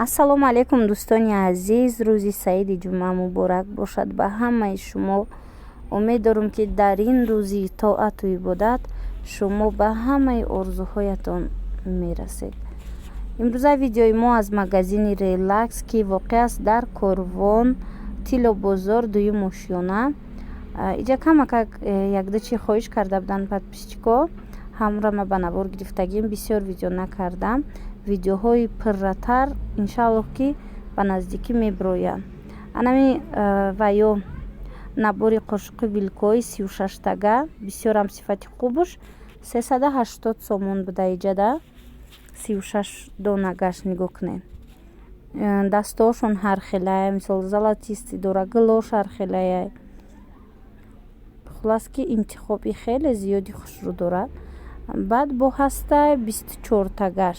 ассалому алайкум дӯстони азиз, рӯзи саиди ҷумъа муборак бошад ба ҳамаи шумо. умед дорам ки дар ин рӯзи итоату ибодат шумо ба ҳамаи орзуҳоятон мерасед. имрӯза видеои мо аз магазини релакс ки воқеъ аст дар Корвон, Тило бозор, дуюм ошёна. иҷа камака якда чӣ хоҳиш карда буданд подписчико, ҳамрама ба навор гирифтагим, бисёр видео накардам. видеоҳои пирратар иншааллоҳ ки ба наздикӣ мебироянд. анами ваё набори қошиқи вилкои 36 тага, бисёрам сифати хубуш, 380 сомон буда. иҷада 36 донагаш нигоҳ кунед. дастаҳошон ҳархелая, мисол золотистӣ дора, глош ҳархелая. хулас ки интихоби хеле зиёди хушрӯ дорад. баъд бо ҳастаи 24 тагаш,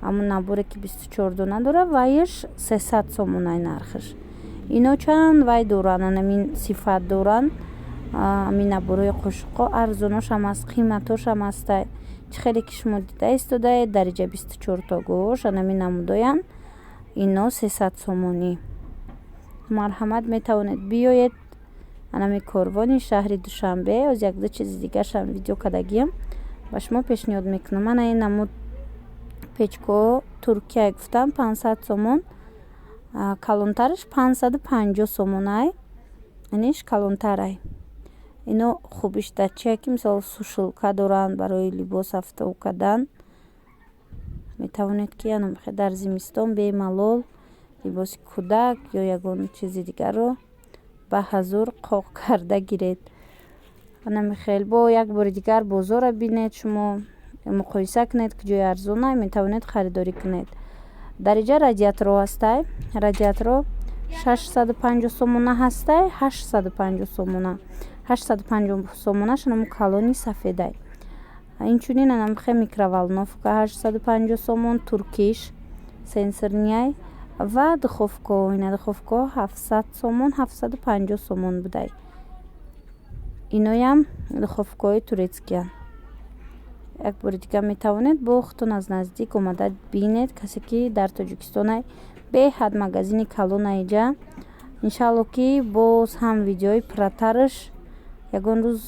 ҳамун наборе ки 24 дона дора, вайш 300 сомонай нархаш. ино чанд вай доранд, анамин сифат доранд. амин наборҳои қошиқҳо арзоношам аст, қиматошам астай. чӣ хеле ки шумо дида истодаед дариҷа 24 тагош анамин намудоянд. ино 300 сомонӣ. марҳамат метавонед биёед анами Корвони шаҳри Душанбе. оз якда чизи дигашам видео кардагиям ба шумо пешниҳод мекунам. ана ин намуд печкаҳо Туркия гуфтам 500 сомон, калонтараш 550 сомонай. иниш калонтарай. ино хубиш дар чия ки мисол сушилка доранд барои либос афтов кардан. метавонед ки анамихе дар зимистон бемалол либоси кӯдак ё ягон чизи дигарро ба ҳазур қоқ карда гиред. анамихел бо як бори дигар бозорро бинед, шумо муқоиса кунед ки ҷои арзонай, метавонед харидорӣ кунед. дар иҷа радиаторо ҳастай. радиаторо 650 сомона ҳастай, 850 сомона. 850 сомонаш анаму калони сафедай. инчунин анамихе микроволновка 850 сомон, туркиш сенсорнияй ва духовка. ина духовка 700 сомон, 750 сомон будай. иноям духовкаҳои турецкия. як бори дигар метавонед бо худтон аз наздик омада бинед. касе ки дар Тоҷикистонай беҳад магазини калона иҷа. иншааллоҳ ки боз ҳам видеои пирратараш ягон рӯз